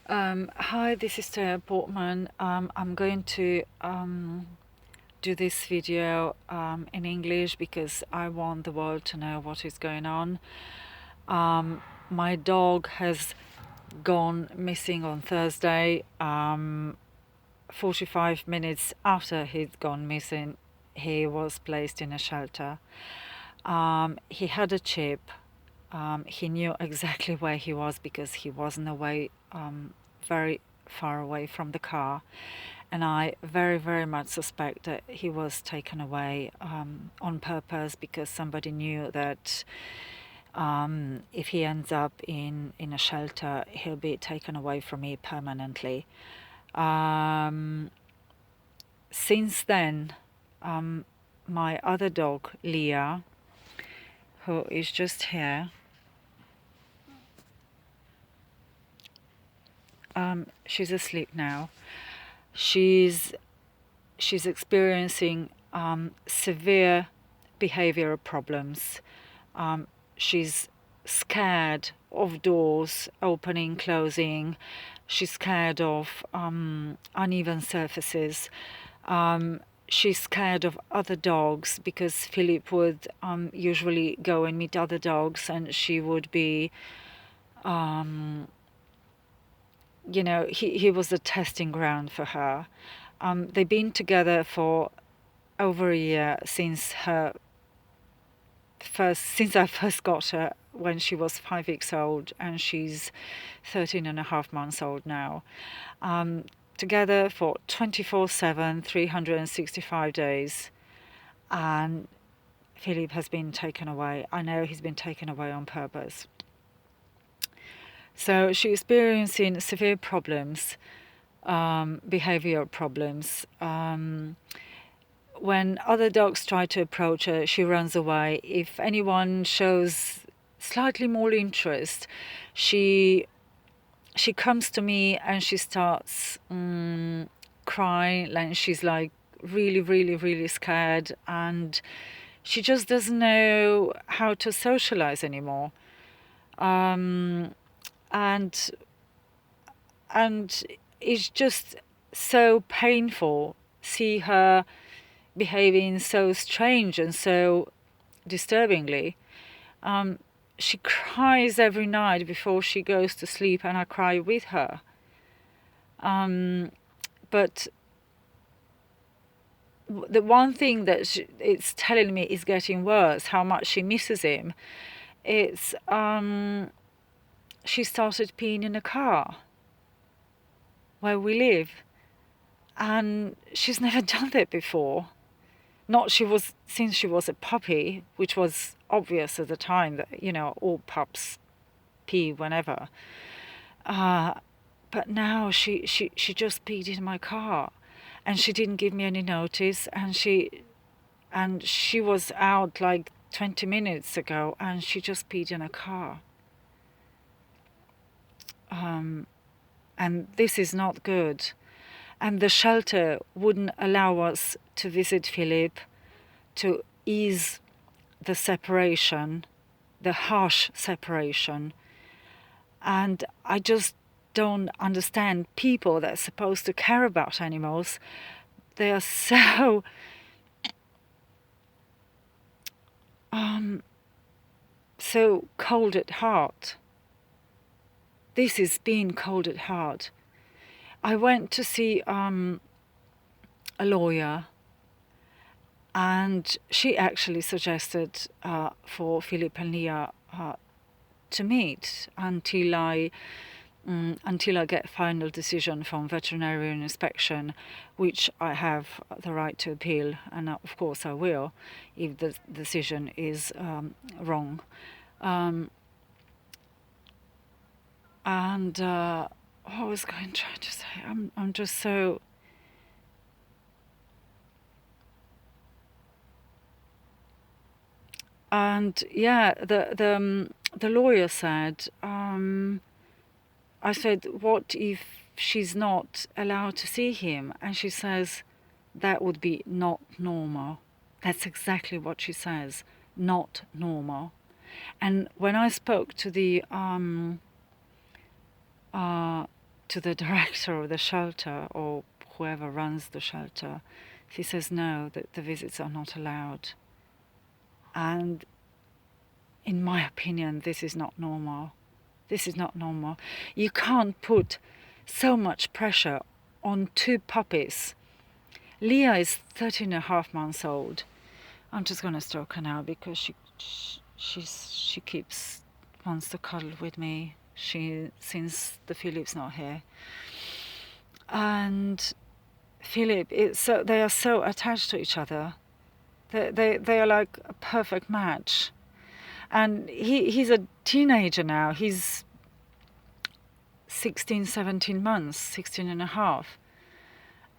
Hi, this is Tara Portman. I'm going to do this video in English because I want the world to know what is going on. My dog has gone missing on Thursday. 45 minutes after he'd gone missing, he was placed in a shelter. He had a chip. He knew exactly where he was because he wasn't away, very far away from the car. And I very, very much suspect that he was taken away on purpose because somebody knew that if he ends up in a shelter, he'll be taken away from me permanently. Since then, my other dog, Leah, who is just here, she's asleep now. She's experiencing severe behavioral problems. She's scared of doors opening, closing. She's scared of uneven surfaces. She's scared of other dogs because Philip would usually go and meet other dogs, and she would be, he was a testing ground for her. They've been together for over a year since I first got her when she was 5 weeks old, and she's 13 and a half months old now. Together for 24/7, 365 days, and Philip has been taken away. I know he's been taken away on purpose. So she's experiencing severe problems, behavioral problems. When other dogs try to approach her, she runs away. If anyone shows slightly more interest, she comes to me and she starts crying, and she's like really, really, really scared, and she just doesn't know how to socialize anymore. And it's just so painful see her behaving so strange and so disturbingly. She cries every night before she goes to sleep, and I cry with her. But the one thing that it's telling me is getting worse, how much she misses him. It's she started peeing in a car where we live, and she's never done that before. Not since she was a puppy, which was obvious at the time that all pups pee whenever. But now she just peed in my car, and she didn't give me any notice, and she was out like 20 minutes ago, and she just peed in a car. And this is not good. And the shelter wouldn't allow us to visit Philip, to ease the separation, the harsh separation. And I just don't understand people that are supposed to care about animals. They are so so cold at heart. This is being cold at heart. I went to see a lawyer, and she actually suggested for Philip and Leah to meet until I get final decision from veterinarian inspection, which I have the right to appeal, and of course I will if the decision is wrong. What was I trying to say? I'm just so. And yeah, the lawyer said, I said, what if she's not allowed to see him? And she says, that would be not normal. That's exactly what she says, not normal. And when I spoke to the to the director of the shelter or whoever runs the shelter. He says no, that the visits are not allowed. And in my opinion, this is not normal. This is not normal. You can't put so much pressure on two puppies. Leah is 13 and a half months old. I'm just going to stroke her now because she keeps wants to cuddle with me. Since the Philip's not here. And Philip, they are so attached to each other. They are like a perfect match. And he's a teenager now. He's 16, 17 months, 16 and a half.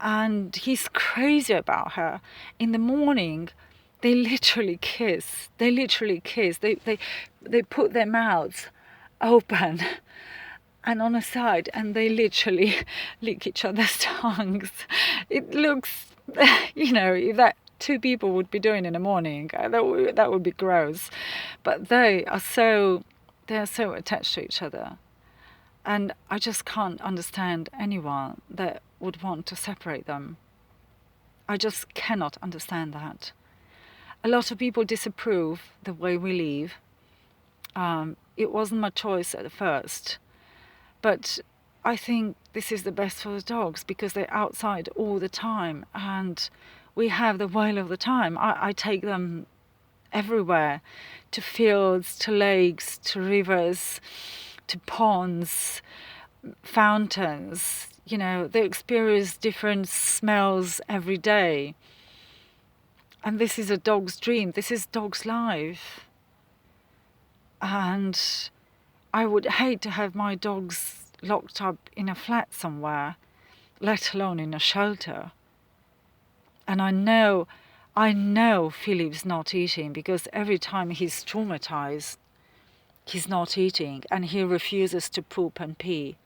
And he's crazy about her. In the morning, they literally kiss. They put their mouths open and on a side, and they literally lick each other's tongues. It looks, if that two people would be doing in the morning, that would be gross. But they are so attached to each other. And I just can't understand anyone that would want to separate them. I just cannot understand that. A lot of people disapprove the way we live. It wasn't my choice at first. But I think this is the best for the dogs because they're outside all the time and we have the whale of the time. I take them everywhere, to fields, to lakes, to rivers, to ponds, fountains. They experience different smells every day. And this is a dog's dream. This is dog's life. And I would hate to have my dogs locked up in a flat somewhere, let alone in a shelter. And I know Philip's not eating because every time he's traumatized, he's not eating and he refuses to poop and pee.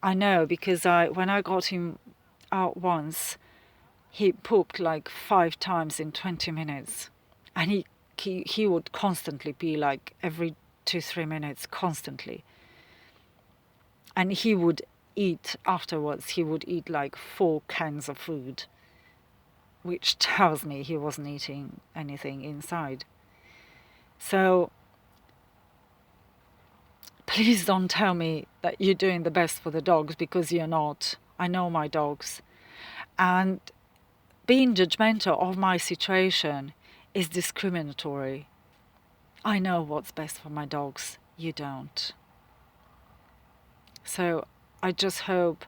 I know because when I got him out once, he pooped like 5 times in 20 minutes. And he would constantly pee like every 2-3 minutes, constantly. And he would eat afterwards. He would eat like 4 cans of food, which tells me he wasn't eating anything inside. So please don't tell me that you're doing the best for the dogs, because you're not. I know my dogs. And being judgmental of my situation is discriminatory. I know what's best for my dogs. You don't. So I just hope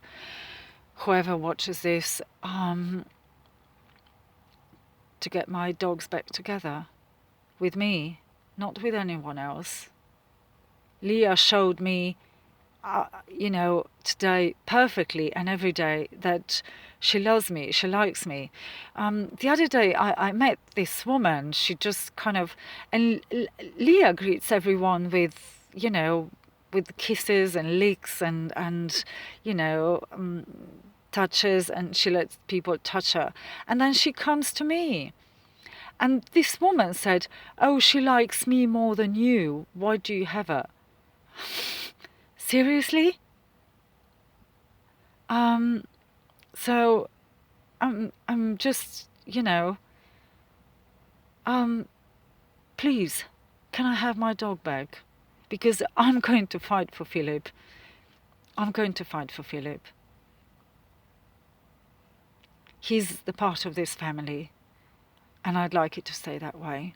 whoever watches this to get my dogs back together with me, not with anyone else. Leah showed me, today perfectly and every day that she loves me, she likes me. The other day I met this woman. She just kind of, and Leah greets everyone with, with kisses and licks and touches, and she lets people touch her. And then she comes to me. And this woman said, "Oh, she likes me more than you. Why do you have her?" Seriously? So I'm just, please, can I have my dog back? Because I'm going to fight for Philip. I'm going to fight for Philip. He's the part of this family, and I'd like it to stay that way.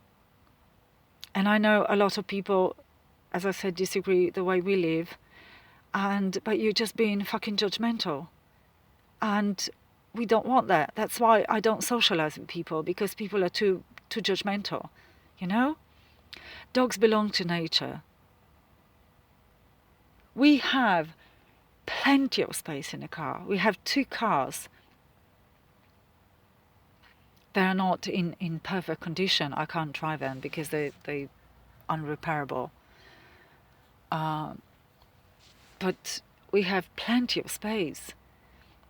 And I know a lot of people, as I said, disagree the way we live, but you're just being fucking judgmental. And we don't want that. That's why I don't socialize with people, because people are too judgmental, Dogs belong to nature. We have plenty of space in the car. We have 2 cars. They are not in perfect condition. I can't drive them because they're unrepairable. But we have plenty of space.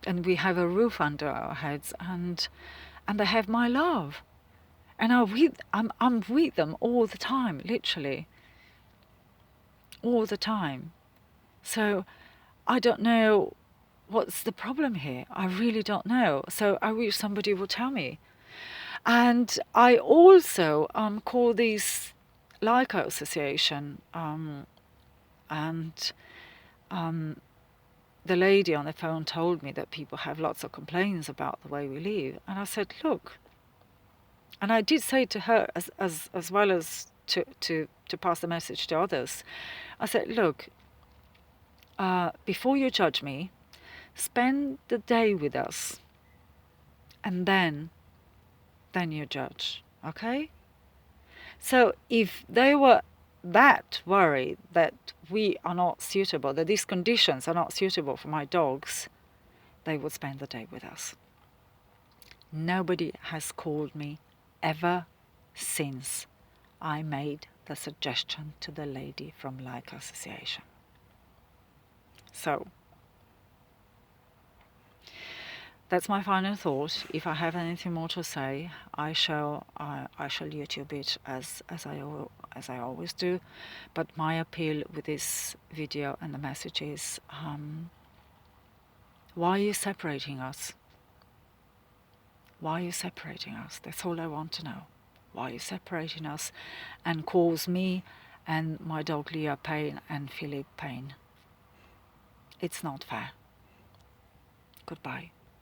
And we have a roof under our heads, and they have my love. And I'm with them all the time, literally. All the time. So I don't know what's the problem here. I really don't know. So I wish somebody would tell me. And I also call this Leica Association, and the lady on the phone told me that people have lots of complaints about the way we live. And I said, look, and I did say to her as well as to pass the message to others, I said, look, before you judge me, spend the day with us, and then you judge, okay? So if they were that worried that we are not suitable, that these conditions are not suitable for my dogs, they would spend the day with us. Nobody has called me ever since I made the suggestion to the lady from Leica Association. So that's my final thought. If I have anything more to say, I shall YouTube it as I always do. But my appeal with this video and the message is, why are you separating us? Why are you separating us? That's all I want to know. Why are you separating us and cause me and my dog Leah pain and Philip pain? It's not fair. Goodbye.